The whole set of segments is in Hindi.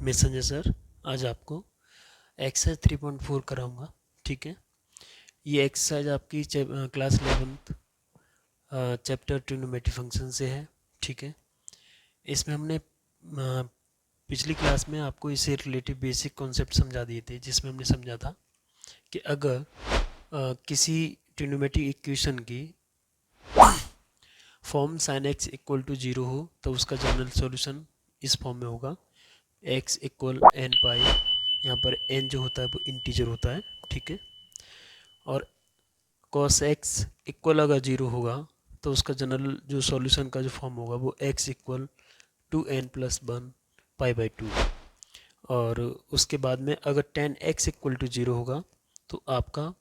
मैं संजय सर आज आपको एक्सरसाइज 3.4 कराऊंगा। ठीक है, ये एक्सरसाइज आपकी class 11th chapter trigonometry function से है। ठीक है, इसमें हमने पिछली क्लास में आपको इससे रिलेटिव बेसिक कॉन्सेप्ट समझा दिए थे, जिसमें हमने समझा था कि अगर किसी ट्रिग्नोमेट्री इक्वेशन की form sine x equal to 0 हो तो उसका जनरल सॉल्यूशन इस फॉर्म में होगा x इक्वल एन पाई। यहाँ पर n जो होता है वो इंटीजर होता है। ठीक है, और cos x इक्वल अगर 0 होगा तो उसका जनरल जो सॉल्यूशन का जो फॉर्म होगा वो x equal to n plus 1 pi by 2। और उसके बाद में अगर tan x इक्वल टू 0 होगा तो आपका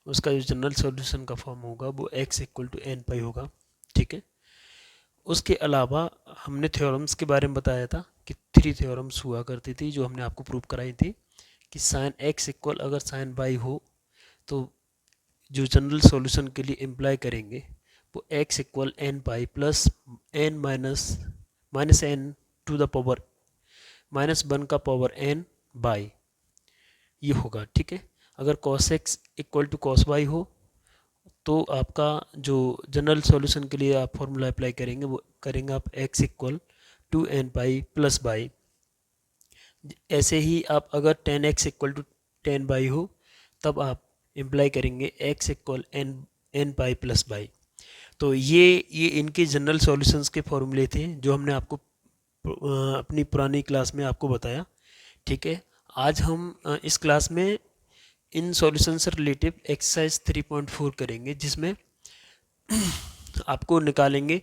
उसका जो जनरल सॉल्यूशन का फॉर्म होगा वो x इक्वल टू एन पाई होगा। ठीक है, उसके अलावा हमने थ्योरम्स के बारे में बताया था कि 3 थ्योरम्स हुआ करती थी जो हमने आपको प्रूव कराई थी कि साइन एक्स इक्वल अगर साइन वाई हो तो जो जनरल सॉल्यूशन के लिए इम्प्लाई करेंगे वो x equal n pi plus n minus n to the power -1 का पावर n बाई ये होगा। ठीक है, अगर cos x equal to cos y हो तो आपका जो जनरल सॉल्यूशन के लिए आप फॉर्मूला अप्लाई करेंगे वो करेंगे आप x equal to n pi plus by. ऐसे ही आप अगर tan x equal to tan by हो तब आप इम्प्लाई करेंगे x equal n pi plus by. तो ये इनके जनरल सॉल्यूशंस के फॉर्मूले थे जो हमने आपको अपनी पुरानी क्लास में आपको बताया। ठीक है, आज हम इस क्लास में इन सॉल्यूशन से रिलेटिव एक्सरसाइज 3.4 करेंगे, जिसमें आपको निकालेंगे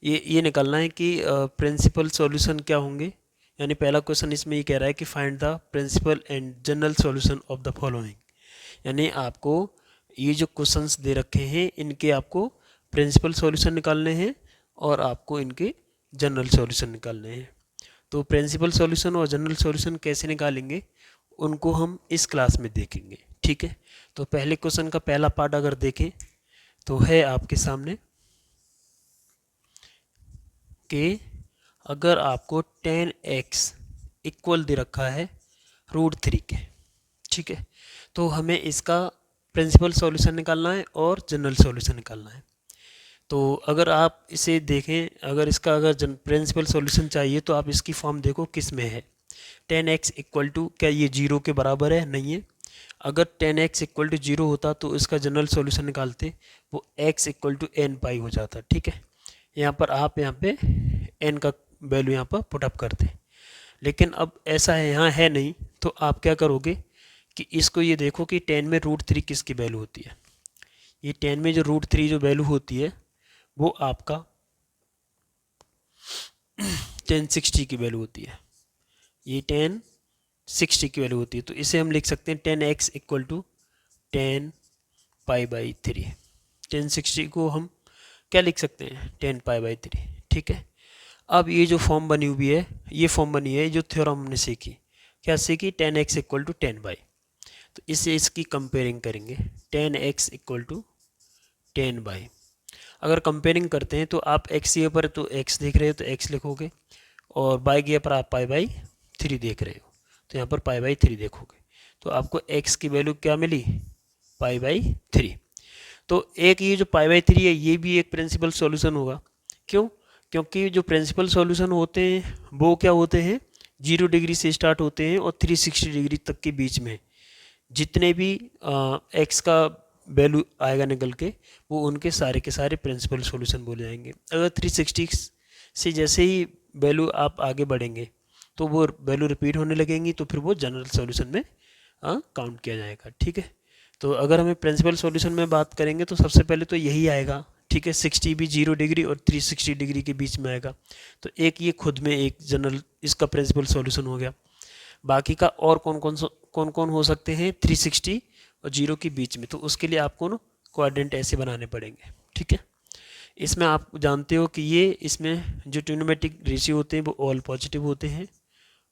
ये निकालना है कि प्रिंसिपल सॉल्यूशन क्या होंगे। यानी पहला क्वेश्चन इसमें ये कह रहा है कि find the principal and general solution of the following. यानी आपको ये जो क्वेश्चंस दे रखे हैं इनके आपको प्रिंसिपल सॉल्यूशन निकालने हैं और आपको इनके जनरल सॉल्यूशन निकालने हैं। तो प्रिंसिपल सॉल्यूशन और जनरल सॉल्यूशन कैसे निकालेंगे उनको हम इस क्लास में देखेंगे। ठीक है, तो पहले क्वेश्चन का पहला पार्ट अगर देखें तो है आपके सामने कि अगर आपको tan x इक्वल दे रखा है √3 के, ठीक है, तो हमें इसका प्रिंसिपल सॉल्यूशन निकालना है और जनरल सॉल्यूशन निकालना है। तो अगर आप इसे देखें, अगर इसका अगर प्रिंसिपल सॉल्यूशन चाहिए तो आप इसकी फॉर्म देखो किस में है। tan x इक्वल टू, क्या ये 0 के बराबर है? नहीं है। अगर tan x इक्वल टू 0 होता तो इसका जनरल सॉल्यूशन निकालते, वो x इक्वल टू एन पाई हो जाता। ठीक है, यहाँ पर आप यहाँ पे n का वैल्यू यहाँ पर पुटअप करते, लेकिन अब ऐसा है यहाँ है नहीं। तो आप क्या करोगे कि इसको ये देखो कि 10 में √3 किसकी वैल्यू होती है। ये 10 में जो √3 जो वैल्यू होती है वो आपका 1060 की वैल्यू होती है। ये 1060 की वैल्यू होती है, तो इसे हम लिख सकते हैं 10x equal to 10 pi by 3। 1060 को हम क्या लिख सकते हैं? 10 पाई बाई 3। ठीक है, अब ये जो फॉर्म बनी हुई है, ये फॉर्म बनी है जो थ्योरम हमने सीखी, क्या सीखी? 10x equal to 10 by. तो इससे इसकी कंपेयरिंग करेंगे, 10x इक्वल टू 10 बाई। अगर कंपेयरिंग करते हैं तो आप x के ऊपर तो x देख रहे हो तो x लिखोगे, और बाई के ऊपर आप पाई बाई 3 देख रहे हो तो यहाँ पर पाई बाई 3 देखोगे। तो आपको x की वैल्यू क्या मिली? Pi by 3। तो एक ये जो पाई बाई 3 है ये भी एक प्रिंसिपल सॉल्यूशन होगा। क्यों? क्योंकि जो प्रिंसिपल सॉल्यूशन होते हैं वो क्या होते हैं? 0 डिग्री से स्टार्ट होते हैं और 360 डिग्री तक के बीच में जितने भी एक्स का वैल्यू आएगा निकल के, वो उनके सारे के सारे प्रिंसिपल सॉल्यूशन बोले जाएंगे। अगर 360 से जैसे ही वैल्यू आप आगे बढ़ेंगे तो वो वैल्यू रिपीट होने लगेंगी, तो फिर वो जनरल सॉल्यूशन में काउंट किया जाएगा। ठीक है, तो अगर हमें प्रिंसिपल सॉल्यूशन में बात करेंगे तो सबसे पहले तो यही आएगा। ठीक है, 60 भी 0 डिग्री और 360 डिग्री के बीच में आएगा, तो एक ये खुद में एक जनरल इसका प्रिंसिपल सॉल्यूशन हो गया। बाकी का और कौन कौन हो सकते हैं 360 और 0 के बीच में, तो उसके लिए आपको ना क्वाड्रेंट ऐसे बनाने पड़ेंगे। ठीक है, इसमें आप जानते हो कि ये इसमें जो ट्रिग्नोमेट्रिक रेशियो होते हैं वो ऑल पॉजिटिव होते हैं,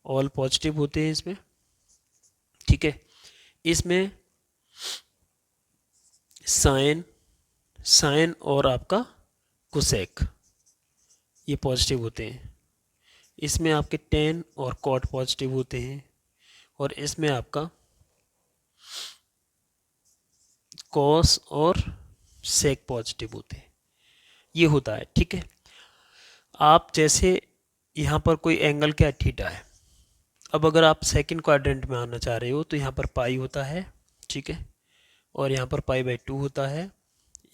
ऑल पॉजिटिव होते हैं इसमें। ठीक है, इसमें साइन और आपका कोसेक ये पॉजिटिव होते हैं। इसमें आपके टेन और कॉट पॉजिटिव होते हैं और इसमें आपका कॉस और सेक पॉजिटिव होते हैं। ये होता है, ठीक है। आप जैसे यहाँ पर कोई एंगल क्या थीटा है, अब अगर आप सेकंड क्वाड्रेंट में आना चाह रहे हो तो यहाँ पर पाई होता है, ठीक है, और यहाँ पर पाई बाई 2 होता है।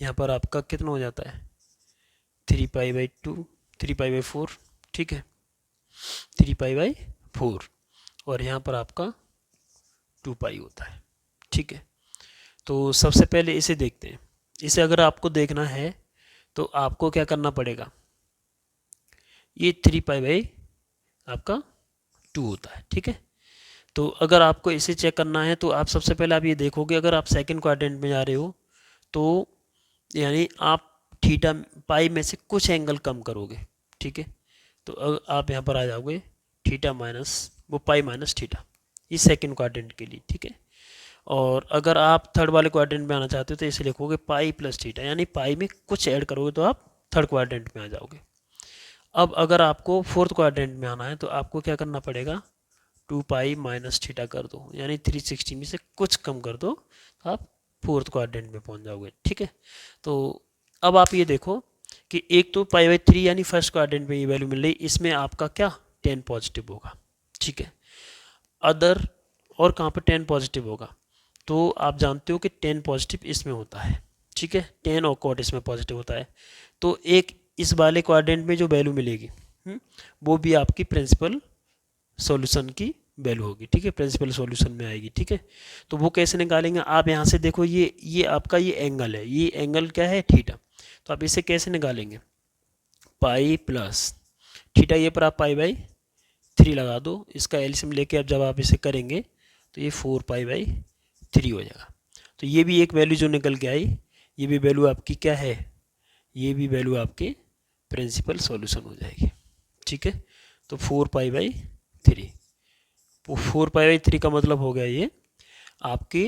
यहाँ पर आपका कितना हो जाता है 3 पाई बाई 2, 3 पाई बाई 4, ठीक है, 3 पाई बाई 4, और यहाँ पर आपका 2 पाई होता है, ठीक है। तो सबसे पहले इसे देखते हैं। इसे अगर आपको देखना है तो आपको क्या करना पड़ेगा, ये 3 पाई बाई आपका 2 होता है, ठीक है। तो अगर आपको इसे चेक करना है तो आप सबसे पहले आप ये देखोगे, अगर आप सेकंड क्वाड्रेंट में जा रहे हो तो यानी आप थीटा पाई में से कुछ एंगल कम करोगे, ठीक है। तो आप यहाँ पर आ जाओगे थीटा माइनस वो पाई माइनस थीटा, ये सेकंड क्वाड्रेंट के लिए, ठीक है। और अगर आप थर्ड वाले क्वाड्रेंट में आना चाहते हो तो इसे लिखोगे पाई प्लस थीटा, यानी पाई में कुछ ऐड करोगे तो आप थर्ड क्वाड्रेंट में आ जाओगे। अब अगर आपको फोर्थ क्वाड्रेंट में आना है तो आपको क्या करना पड़ेगा, 2 पाई माइनस थीटा कर दो, यानी 360 में से कुछ कम कर दो, आप फोर्थ क्वाड्रेंट में पहुंच जाओगे, ठीक है। तो अब आप ये देखो कि एक तो पाई बाई 3 यानी फर्स्ट क्वाड्रेंट में ये वैल्यू मिल रही, इसमें आपका क्या 10 पॉजिटिव होगा, ठीक है। अदर और कहाँ पर 10 पॉजिटिव होगा, तो आप जानते हो कि 10 पॉजिटिव इसमें होता है, ठीक है, 10 और कॉट इसमें पॉजिटिव होता है। तो एक इस वाले क्वाड्रेंट में जो वैल्यू मिलेगी वो भी आपकी प्रिंसिपल सॉल्यूशन की वैल्यू होगी, ठीक है, प्रिंसिपल सॉल्यूशन में आएगी, ठीक है। तो वो कैसे निकालेंगे, आप यहाँ से देखो ये आपका ये एंगल है, ये एंगल क्या है थीटा, तो आप इसे कैसे निकालेंगे, पाई प्लस थीटा, ये पर आप पाई बाई 3 लगा दो, इसका एलसीएम लेके अब जब आप इसे करेंगे तो ये 4 पाई बाई 3 हो जाएगा। तो ये भी एक वैल्यू जो निकल के आई, ये भी वैल्यू आपकी क्या है, ये भी वैल्यू आपके प्रिंसिपल सॉल्यूशन हो जाएगी, ठीक है। तो 4 पाई बाई 3, 4 पाई बाई 3 का मतलब हो गया ये आपके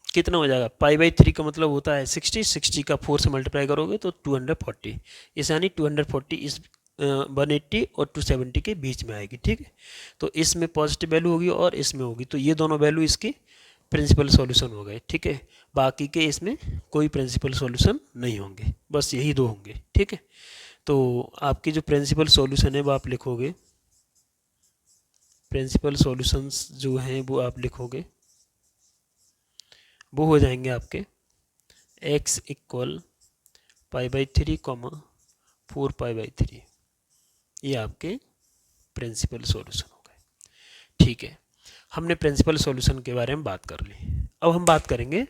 कितना हो जाएगा, पाई बाई 3 का मतलब होता है 60, 60 का 4 से मल्टीप्लाई करोगे तो 240, इस यानी 240 इस 180 और 270 के बीच में आएगी, ठीक है। तो इसमें पॉजिटिव वैल्यू होगी और इसमें होगी, तो ये दोनों वैल्यू इसके प्रिंसिपल सॉल्यूशन हो गए, ठीक है। बाकी के इसमें कोई प्रिंसिपल सॉल्यूशन नहीं होंगे, बस यही दो होंगे, ठीक है। तो आपकी जो प्रिंसिपल सॉल्यूशन है वो आप लिखोगे, प्रिंसिपल सॉल्यूशंस जो हैं वो आप लिखोगे, वो हो जाएंगे आपके x equal pi by 3 comma 4 pi by 3, ये आपके प्रिंसिपल सॉल्यूशन हो गए, ठीक है। हमने प्रिंसिपल सॉल्यूशन के बारे में बात कर ली, अब हम बात करेंगे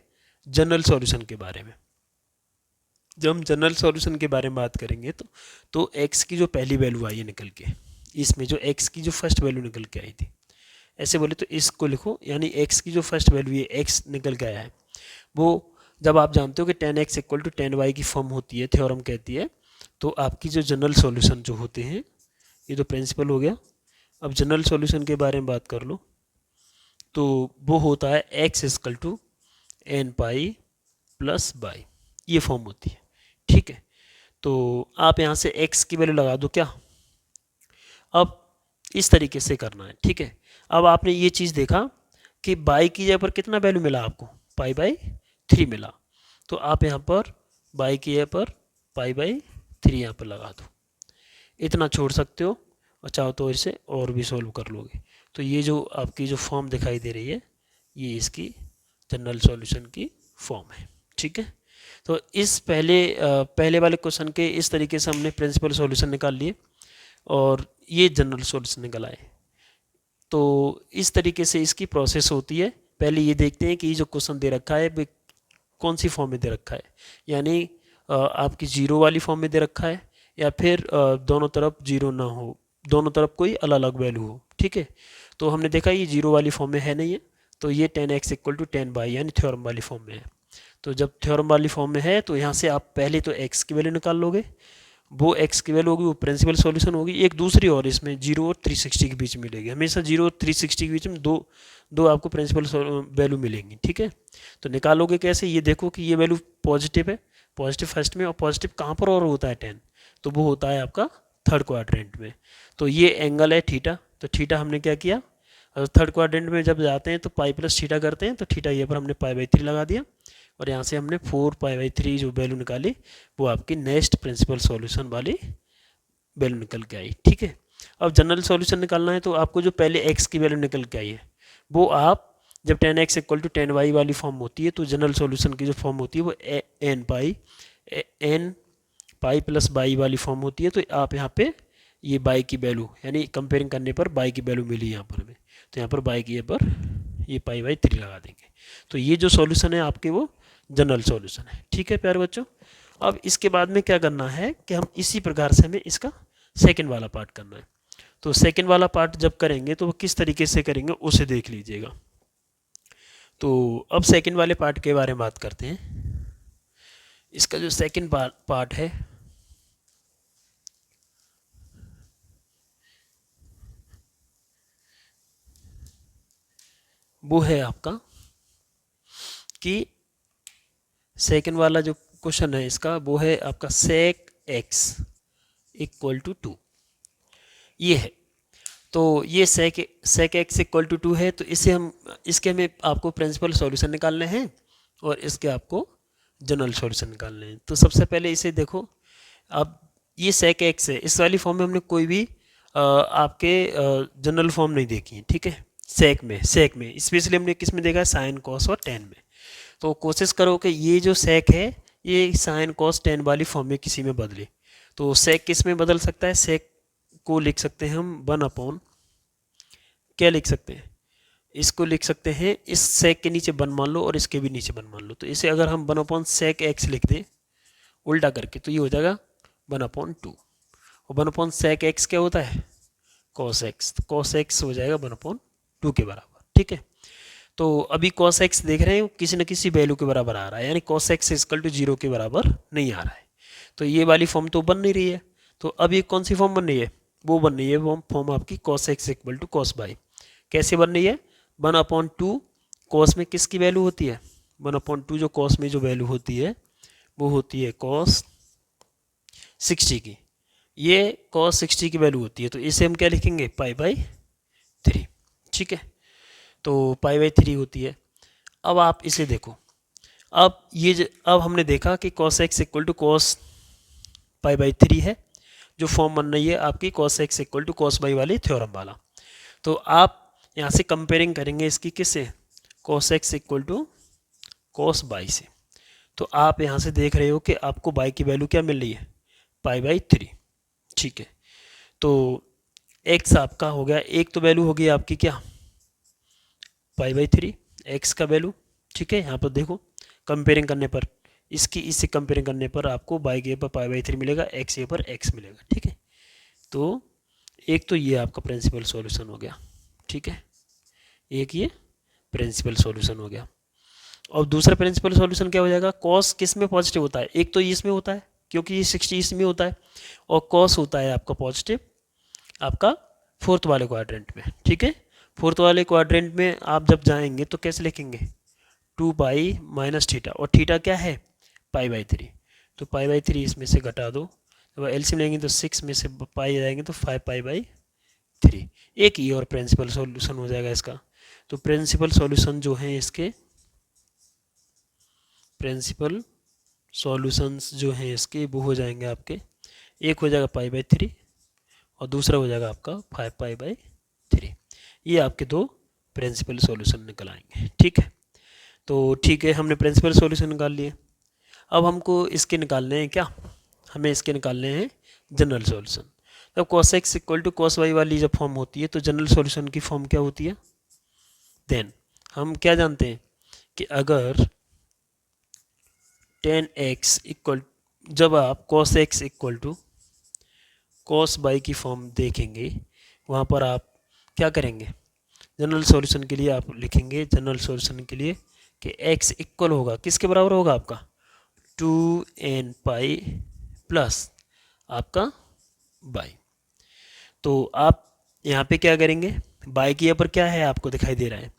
जनरल सॉल्यूशन के बारे में। जब हम जनरल सॉल्यूशन के बारे में बात करेंगे तो x की जो पहली वैल्यू आई है निकल के, इसमें जो x की जो फर्स्ट वैल्यू निकल के आई थी, ऐसे बोले तो इसको लिखो, यानी x की जो फर्स्ट वैल्यू है x निकल के आया है, वो जब आप जानते हो कि 10x इक्वल टू 10y की फॉर्म होती है, थ्योरम कहती है, तो आपकी जो जनरल सॉल्यूशन जो होते हैं, ये तो प्रिंसिपल हो गया। अब जनरल सॉल्यूशन के बारे में बात कर लो, तो वो होता है x equal to n pi plus by, ये फॉर्म होती है, ठीक है। तो आप यहाँ से x की वैल्यू लगा दो, क्या अब इस तरीके से करना है, ठीक है। अब आपने ये चीज़ देखा कि बाई की जगह पर कितना वैल्यू मिला आपको, पाई बाई 3 मिला, तो आप यहाँ पर बाई की जगह पर पाई बाई 3 यहाँ पर लगा दो, इतना छोड़ सकते हो और चाहो तो इसे और भी सॉल्व कर लोगे। तो ये जो आपकी जो फॉर्म दिखाई दे रही है, ये इसकी जनरल सॉल्यूशन की फॉर्म है, ठीक है। तो इस पहले वाले क्वेश्चन के इस तरीके से हमने प्रिंसिपल सॉल्यूशन निकाल लिए और ये जनरल सॉल्यूशन निकल आए। तो इस तरीके से इसकी प्रोसेस होती है। पहले ये देखते हैं कि ये जो क्वेश्चन दे रखा है कौन सी फॉर्म में दे रखा है, यानी आपकी जीरो वाली फॉर्म में दे रखा है या फिर दोनों तरफ जीरो ना हो, दोनों तरफ कोई अलग अलग वैल्यू हो, ठीक है। तो हमने देखा ये जीरो वाली फॉर्म में है नहीं है, तो ये 10x इक्वल टू 10y यानी थ्योरम वाली फॉर्म में है। तो जब थ्योरम वाली फॉर्म में है तो यहाँ से आप पहले तो x की वैल्यू निकाल लोगे, वो x की वैल्यू होगी वो प्रिंसिपल सॉल्यूशन होगी। एक दूसरी और इसमें 0 और 360 के बीच में मिलेगी, हमेशा 0 और 360 के बीच में दो आपको प्रिंसिपल वैल्यू मिलेंगी, ठीक है। तो निकालोगे कैसे, ये देखो कि ये वैल्यू पॉजिटिव है, पॉजिटिव फर्स्ट में, और पॉजिटिव कहाँ पर और होता है 10, तो वो होता है आपका थर्ड क्वाड्रेंट में। तो ये एंगल है थीटा, तो थीटा हमने क्या किया, थर्ड क्वाड्रेंट में जब जाते हैं तो पाई प्लस थीटा करते हैं, तो थीटा ये पर हमने पाई/3 लगा दिया और यहाँ से हमने 4 पाई/3 जो वैल्यू निकाली वो आपकी नेक्स्ट प्रिंसिपल सॉल्यूशन वाली वैल्यू निकल के आई। ठीक है, अब जनरल सॉल्यूशन निकालना है तो आपको जो पहले एक्स की वैल्यू निकल के आई है वो आप जब 10x = 10y वाली फॉर्म होती है तो जनरल सॉल्यूशन की जो फॉर्म होती है वो n पाई प्लस बाई वाली फॉर्म होती है। तो आप यहाँ पे ये बाई की वैल्यू यानी कंपेयरिंग करने पर बाई की वैल्यू मिली यहाँ पर हमें, तो यहाँ पर बाई की पर ये पाई/3 लगा देंगे। तो ये जो सॉल्यूशन है आपके वो जनरल सॉल्यूशन है। ठीक है प्यारे बच्चों, अब इसके बाद में क्या करना है कि हम इसी प्रकार से हमें इसका सेकंड वाला पार्ट करना है। तो सेकंड वाला पार्ट जब करेंगे तो वो किस तरीके से करेंगे उसे देख लीजिएगा। तो अब सेकंड वाले पार्ट के बारे में बात करते हैं। इसका जो सेकंड पार्ट है वो है आपका कि सेकंड वाला जो क्वेश्चन है इसका वो है आपका sec x = 2, ये है। तो ये sec x = 2 है, तो इसे हम इसके हमें आपको प्रिंसिपल सॉल्यूशन निकालने हैं और इसके आपको जनरल सॉल्यूशन निकालने हैं। तो सबसे पहले इसे देखो, अब ये sec x है, इस वाली फॉर्म में हमने कोई भी आपके जनरल फॉर्म नहीं देखी है। ठीक है, sec में स्पेशली हमने किस में देखा है, साइन कॉस और टेन में। तो कोशिश करो कि ये जो sec है ये साइन कॉस टेन वाली फॉर्म में किसी में बदले। तो sec किस में बदल सकता है, sec को लिख सकते हैं हम 1/, क्या लिख सकते हैं, इसको लिख सकते हैं, इस sec के नीचे 1 मान लो और इसके भी नीचे 1 मान लो। तो इसे अगर हम 1/sec x लिख दें उल्टा करके तो ये हो जाएगा 1/2, और 1/sec x क्या होता है, cos x, तो cos x हो जाएगा 1/2 के बराबर। ठीक है, तो अभी cos x देख रहे हैं किसी न किसी वैल्यू के बराबर आ रहा है, यानी cos x = 0 के बराबर नहीं आ रहा है। तो ये वाली फॉर्म तो बन नहीं रही है, तो अब ये कौन सी फॉर्म बन रही है, वो बन रही है वो फॉर्म आपकी cos x = cos y। कैसे बन रही है, 1/2 cos में किसकी वैल्यू होती है, 1/2 जो cos में जो वैल्यू होती है वो होती है cos 60 की, ये cos 60 की वैल्यू होती है। तो इसे हम क्या लिखेंगे, पाई/3। ठीक है, तो पाई/3 होती है। अब आप इसे देखो, अब अब हमने देखा कि cos x = cos पाई/3 है, जो फॉर्म बन रही है आपकी cos x = cos y वाली थ्योरम वाला। तो आप यहाँ से कंपेयरिंग करेंगे इसकी किससे, cos x = cos y से। तो आप यहाँ से देख रहे हो कि आपको y की वैल्यू क्या मिल रही है, पाई/3। ठीक है, तो x आपका हो गया, एक तो वैल्यू होगी आपकी क्या, पाई/3 x का वैल्यू। ठीक है, यहाँ पर देखो कंपेयरिंग करने पर इससे कंपेयरिंग करने पर आपको y के पर पाई/3 मिलेगा, x के पर x मिलेगा। ठीक है, तो एक तो ये आपका प्रिंसिपल सॉल्यूशन हो गया। ठीक है, एक ये प्रिंसिपल सॉल्यूशन हो गया। और दूसरा प्रिंसिपल सॉल्यूशन क्या हो जाएगा, cos किस में पॉजिटिव होता है, एक तो इसमें होता है क्योंकि ये 60 इसमें होता है, और cos होता है आपका पॉजिटिव आपका फोर्थ वाले क्वाड्रेंट में। ठीक है, फोर्थ वाले क्वाड्रेंट में आप जब जाएंगे तो कैसे लिखेंगे, 2 पाई - थीटा, और थीटा क्या है, पाई/3। तो पाई/3 इसमें से घटा दो, जब एलसीएम लेंगे तो 6 में से पाई जाएंगे तो 5 पाई/3। एक ही और प्रिंसिपल सॉल्यूशन हो जाएगा इसका। तो प्रिंसिपल सॉल्यूशन जो है इसके, प्रिंसिपल सॉल्यूशंस जो हैं इसके वो हो जाएंगे आपके, एक हो जाएगा पाई/3 और दूसरा हो जाएगा आपका 5 पाई/3। ये आपके दो प्रिंसिपल सॉल्यूशन निकल आएंगे। ठीक है, तो ठीक है, हमने प्रिंसिपल सॉल्यूशन निकाल लिए। अब हमको इसके निकालने हैं क्या, हमें इसके निकालने हैं जनरल सॉल्यूशन। तब cos x = cos y वाली जब फॉर्म होती है तो जनरल सॉल्यूशन की फॉर्म क्या होती है, देन हम क्या जानते हैं कि अगर 10x जब आप cos x = cos y की फॉर्म देखेंगे वहाँ पर आप क्या करेंगे, जनरल सॉल्यूशन के लिए आप लिखेंगे, जनरल सॉल्यूशन के लिए कि x इक्वल होगा किसके बराबर होगा आपका, 2n पाई प्लस आपका y। तो आप यहाँ पे क्या करेंगे, y की यहाँ पर क्या है आपको दिखाई दे रहा है,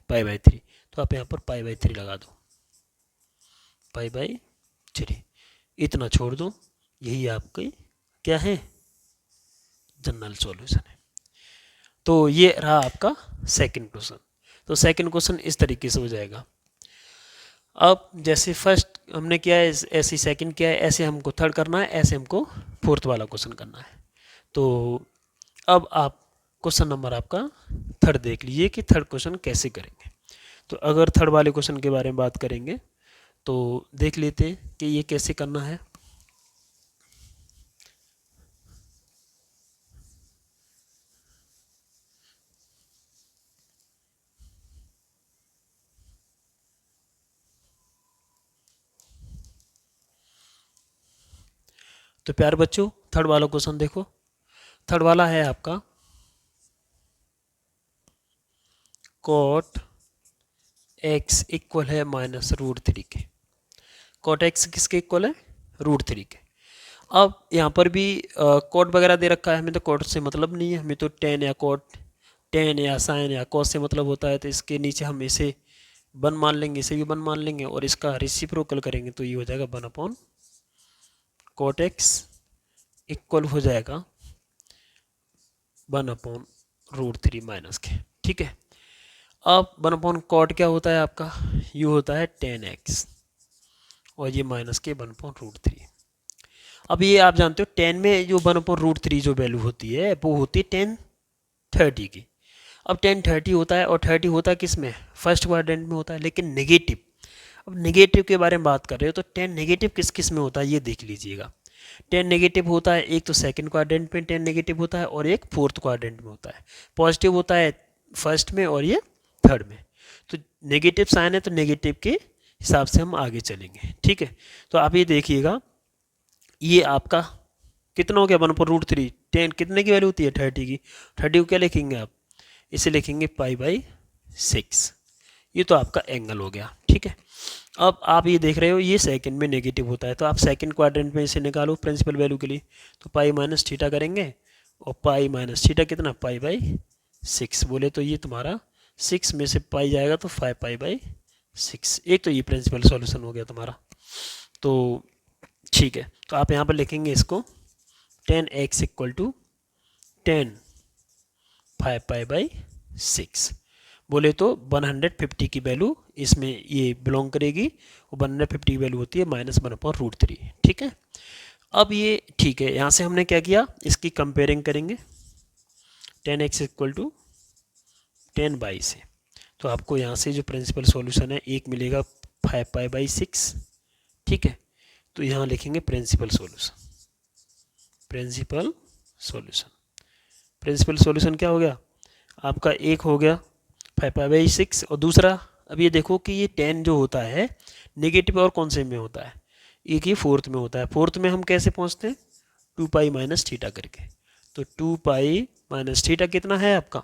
पाई/3, तो आप यहाँ पर पाई/3 लगा दो, पाई/3 इतना छोड़ दो, यही आपके क्या है जनरल सॉल्यूशन है। तो ये रहा आपका सेकंड क्वेश्चन। तो सेकंड क्वेश्चन इस तरीके से हो जाएगा। अब जैसे फर्स्ट हमने किया है, ऐसे सेकंड किया है, ऐसे हमको थर्ड करना है, ऐसे हमको फोर्थ वाला क्वेश्चन करना है। तो अब आप क्वेश्चन नंबर आपका थर्ड देख लीजिए कि थर्ड क्वेश्चन कैसे करेंगे। तो अगर थर्ड वाले क्वेश्चन के बारे में बात करेंगे तो देख लेते हैं कि ये कैसे करना है। तो प्यारे बच्चों, थर्ड वाला क्वेश्चन देखो। थर्ड वाला है आपका कॉट एक्स इक्वल है -√3 के। कॉट एक्स किसके इक्वल है? √3 के। अब यहाँ पर भी कॉट वगैरह दे रखा है, हमें तो कॉट से मतलब नहीं है, हमें तो टेन या कॉट, टेन या साइन या कॉस से मतलब होता है। तो इसके नीचे हम इसे 1 मान लेंगे, इसे भी 1 मान लेंगे और इसका रेसिप्रोकल करेंगे तो ये हो जाएगा 1 अपॉन कॉट एक्स इक्वल हो जाएगा 1 अपॉन √3 माइनस के। ठीक है। अब 1 अपॉन कॉट क्या होता है आपका? ये होता है 10x और ये माइनस के 1 अपॉन √3। अब ये आप जानते हो 10 में जो 1 अपॉन √3 जो वैल्यू होती है वो होती है 10/30 की। अब 10/30 होता है और 30 होता है किस में? फर्स्ट क्वाड्रेंट में होता है, लेकिन नेगेटिव। अब नेगेटिव के बारे में बात कर रहे हो तो 10 नेगेटिव किस किस में होता है ये देख लीजिएगा। 10 नेगेटिव होता है एक तो सेकंड क्वाड्रेंट में 10 नेगेटिव होता है और एक फोर्थ क्वाड्रेंट में होता है। पॉजिटिव होता है फर्स्ट में और ये थर्ड में। तो नेगेटिव साइन है तो नेगेटिव के हिसाब से हम आगे चलेंगे। ठीक है। तो आप ये देखिएगा, ये आपका कितना हो गया? 1/√3। 10 कितने की वैल्यू होती है? 30 की। 30 को क्या लिखेंगे आप? इसे लिखेंगे π/6। ये तो आपका एंगल हो गया। ठीक है। अब आप ये देख रहे हो ये सेकंड में नेगेटिव होता है तो आप सेकंड क्वाड्रेंट में इसे निकालो प्रिंसिपल वैल्यू के लिए। तो π-θ करेंगे और π-θ कितना? π/6 बोले तो ये तुम्हारा 6 में से पाई जाएगा तो 5π/6। एक तो ये प्रिंसिपल सॉल्यूशन हो गया तुम्हारा। तो ठीक है। तो आप यहाँ पर लिखेंगे इसको 10x इक्वल टू 10 5π/6 बोले तो 150 की वैल्यू इसमें ये बिलोंग करेगी। वो 150 की वैल्यू होती है -1/√3। ठीक है। अब ये ठीक है, यहाँ से हमने क्या किया? इसकी कंपेयरिंग करेंगे 10x इक्वल टू 10 से। तो आपको यहाँ से जो प्रिंसिपल सॉल्यूशन है एक मिलेगा 5π/6। ठीक है। तो यहाँ लिखेंगे principal solution. Principal solution, principal solution क्या हो गया आपका? एक हो गया 5π/6 और दूसरा अब ये देखो कि ये 10 जो होता है नेगेटिव और कौन से में होता है? एक ही फोर्थ में होता है। फोर्थ में हम कैसे पहुँचते हैं? 2π-θ करके। तो 2π-θ कितना है आपका?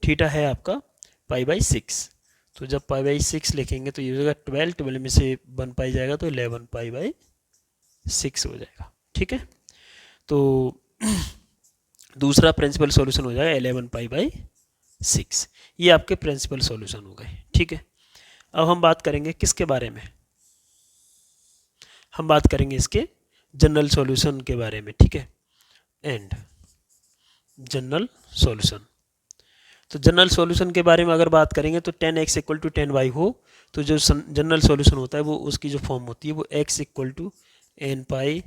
थीटा है आपका π/6। तो जब π/6 लिखेंगे तो ये हो जाएगा 12, 12 में से 1 पाई जाएगा तो 11π/6 हो जाएगा। ठीक है। तो दूसरा प्रिंसिपल सॉल्यूशन हो जाएगा 11π/6। ये आपके प्रिंसिपल सॉल्यूशन हो गए। ठीक है। अब हम बात करेंगे किसके बारे में? हम बात करेंगे इसके जनरल सॉल्यूशन के बारे में। ठीक है। एंड जनरल सॉल्यूशन, तो जनरल सॉल्यूशन के बारे में अगर बात करेंगे तो 10x इक्वल टू 10y हो तो जो जनरल सॉल्यूशन होता है वो उसकी जो फॉर्म होती है वो x equal to n π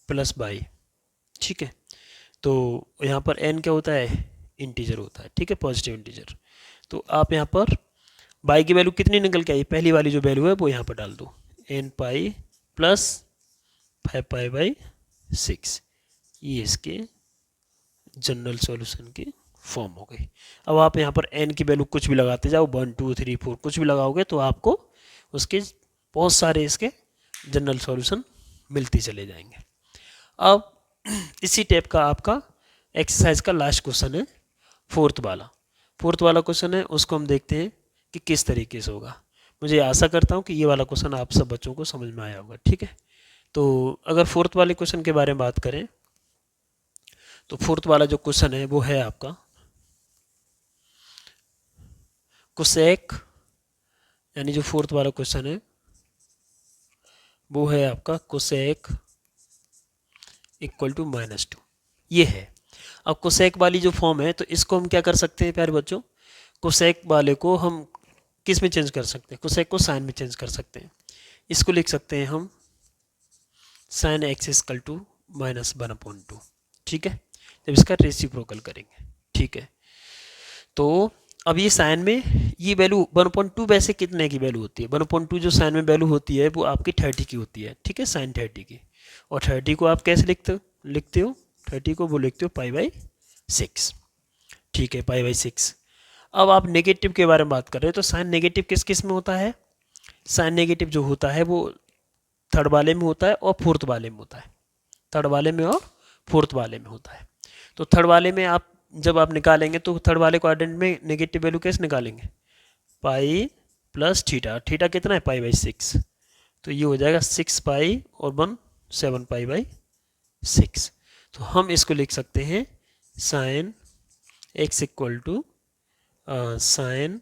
+ y। ठीक है। तो यहाँ पर n क्या होता है? इंटीजर होता है। ठीक है, पॉजिटिव इंटीजर। तो आप यहाँ पर y की वैल्यू कितनी निकल के आई? पहली वाली जो वैल्यू है वो यहाँ पर डाल दो, n π + 5π/6। ये इसके जनरल सॉल्यूशन की फॉर्म हो गई। अब आप यहाँ पर n की वैल्यू कुछ भी लगाते जाओ, 1 2 3 4 कुछ भी लगाओगे तो आपको उसके बहुत सारे इसके जनरल सॉल्यूशन मिलते चले जाएंगे। अब इसी टाइप का आपका एक्सरसाइज का लास्ट क्वेश्चन है फोर्थ वाला। फोर्थ वाला क्वेश्चन है उसको हम देखते हैं कि किस तरीके से होगा। मुझे आशा करता हूँ कि ये वाला क्वेश्चन आप सब बच्चों को समझ में आया होगा। ठीक है। तो अगर फोर्थ वाले क्वेश्चन के बारे में बात करें तो फोर्थ वाला जो क्वेश्चन है वो है आपका कोसेक, यानी जो फोर्थ वाला क्वेश्चन है वो है आपका कोसेक इक्वल टू -2। ये है। अब कोसेक वाली जो फॉर्म है तो इसको हम क्या कर सकते हैं प्यारे बच्चों, कोसेक वाले को हम किस में चेंज कर सकते हैं, कोसेक को साइन में चेंज कर सकते हैं। इसको लिख सकते हैं हम साइन एक्स इक्वल टू -1/2, ठीक है, जब इसका रेसिप्रोकल करेंगे, ठीक है। तो अब ये साइन में ये वैल्यू 1/2 वैसे कितने की वैल्यू होती है, 1/2 जो साइन में वैल्यू होती है वो आपकी 30 की होती है, ठीक है, साइन 30 की। और 30 को आप कैसे लिखते हो 30 को वो लिखते हो π/6, ठीक है, π/6। अब आप नेगेटिव के बारे में बात कर रहे हो, तो साइन नेगेटिव किस किस में होता है, साइन नेगेटिव जो होता है वो थर्ड वाले में होता है और फोर्थ वाले में होता है, थर्ड वाले में और फोर्थ वाले में होता है। तो थर्ड वाले में आप जब आप निकालेंगे तो थर्ड वाले क्वाड्रेंट में नेगेटिव वैल्यू कैसे निकालेंगे, पाई प्लस थीटा, थीटा कितना है π/6, तो ये हो जाएगा 6π और 1 7π/6। तो हम इसको लिख सकते हैं sine x equal to sine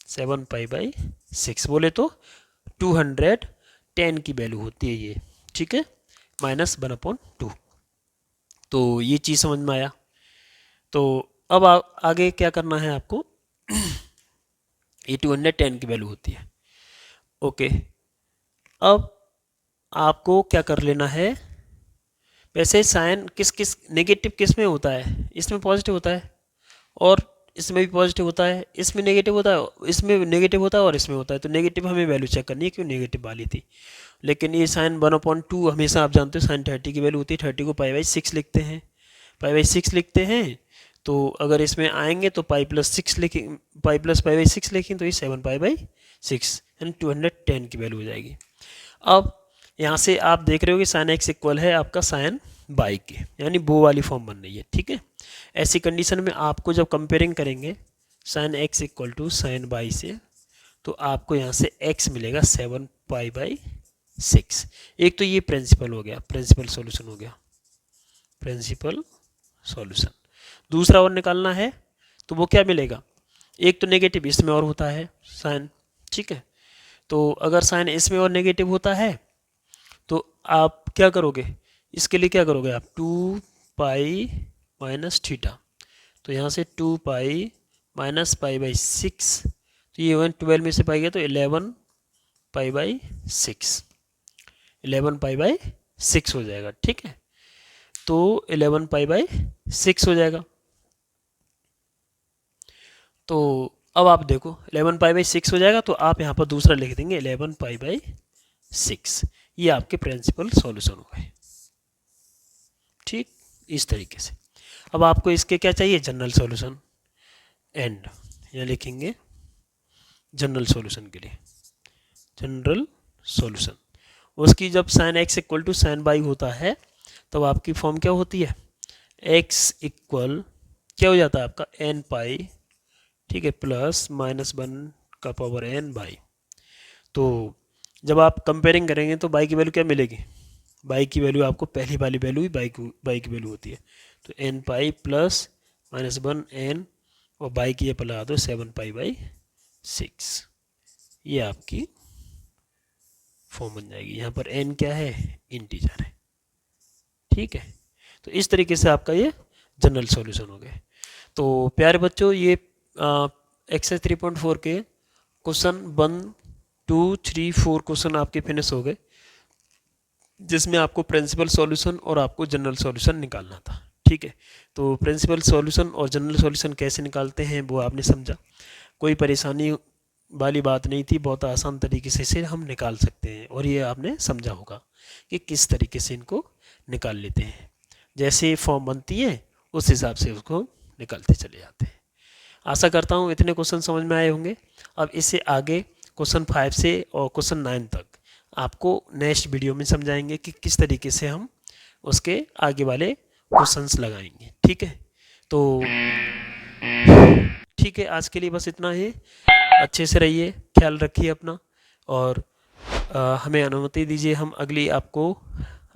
7π/6, बोले तो 210 की वैल्यू होती है ये, ठीक है, -1/2। तो ये चीज़ समझ में आया। तो अब आगे क्या करना है आपको ये 210 की वैल्यू होती है, ओके। अब आपको क्या कर लेना है, वैसे साइन किस नेगेटिव किस में होता है, इसमें पॉजिटिव होता है और इसमें भी पॉजिटिव होता है, इसमें नेगेटिव होता है, इसमें नेगेटिव होता है और इसमें होता है। तो नेगेटिव हमें वैल्यू चेक करनी है, क्यों नेगेटिव वाली थी। लेकिन ये साइन 1/2 हमेशा आप जानते हो साइन 30 की वैल्यू होती है, 30 को π/6 लिखते हैं, π/6 लिखते हैं। तो अगर इसमें आएंगे तो π+6 लिखें, π+π/6 लिखें तो ये 7π/6 यानी 210 की वैल्यू हो जाएगी। अब यहाँ से आप देख रहे हो कि साइन x इक्वल है आपका साइन y के, यानी वो वाली फॉर्म बन रही है, ठीक है। ऐसी कंडीशन में आपको जब कंपेयरिंग करेंगे sine x equal to sine y से, तो आपको यहाँ से x मिलेगा 7π/6। एक तो ये प्रिंसिपल हो गया, प्रिंसिपल सॉल्यूशन हो गया, प्रिंसिपल सॉल्यूशन। दूसरा और निकालना है तो वो क्या मिलेगा, एक तो नेगेटिव इसमें और होता है साइन, ठीक है। तो अगर साइन इसमें और नेगेटिव होता है तो आप क्या करोगे, इसके लिए क्या करोगे आप 2π माइनस थीटा, तो यहाँ से 2π माइनस π/6, तो ये 12 में से पाई गया तो 11π/6, 11π/6 हो जाएगा, ठीक है। तो 11π/6 हो जाएगा। तो अब आप देखो 11π/6 हो जाएगा, तो आप यहाँ पर दूसरा लिख देंगे 11π/6। ये आपके प्रिंसिपल सॉल्यूशन हो गए, ठीक, इस तरीके से। अब आपको इसके क्या चाहिए, जनरल सॉल्यूशन, एंड यहाँ लिखेंगे जनरल सॉल्यूशन के लिए, जनरल सॉल्यूशन। उसकी जब sine x equal to sine y होता है तब आपकी फॉर्म क्या होती है, x इक्वल क्या हो जाता है आपका n पाई, ठीक है, प्लस -1 का पावर n बाई। तो जब आप कंपेयरिंग करेंगे तो y की वैल्यू क्या मिलेगी, y की वैल्यू आपको पहली वाली वैल्यू ही y की वैल्यू होती है, तो n पाई प्लस -1 n और y की ये पला दो 7π/6, ये आपकी फॉर्म बन जाएगी। यहाँ पर n क्या है, इंटीजर है, ठीक है। तो इस तरीके से आपका ये जनरल सॉल्यूशन हो गए। तो प्यारे बच्चों ये एक्सरसाइज 3.4 के क्वेश्चन 1 2 3 4 क्वेश्चन आपके फिनिश हो गए, जिसमें आपको प्रिंसिपल सॉल्यूशन और आपको जनरल सॉल्यूशन निकालना था, ठीक है। तो प्रिंसिपल सॉल्यूशन और जनरल सॉल्यूशन कैसे निकालते हैं वो आपने समझा, कोई परेशानी वाली बात नहीं थी, बहुत आसान तरीके से हम निकाल सकते हैं। और ये आपने समझा होगा कि किस तरीके से इनको निकाल लेते हैं, जैसे फॉर्म बनती है उस हिसाब से उसको निकालते चले जाते हैं। आशा करता हूँ इतने क्वेश्चन समझ में आए होंगे। अब इससे आगे क्वेश्चन 5 से और क्वेश्चन 9 तक आपको नेक्स्ट वीडियो में समझाएंगे कि किस तरीके से हम उसके आगे वाले क्वेश्चंस लगाएंगे, ठीक है। तो ठीक है, आज के लिए बस इतना ही। अच्छे से रहिए, ख्याल रखिए अपना, और हमें अनुमति दीजिए, हम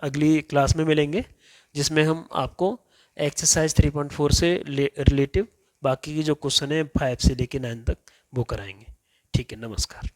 अगली क्लास में मिलेंगे, जिसमें हम आपको एक्सरसाइज 3.4 से रिलेटिव बाकी की जो क्वेश्चन है 5 से लेकर 9 तक वो कराएंगे, ठीक है। नमस्कार।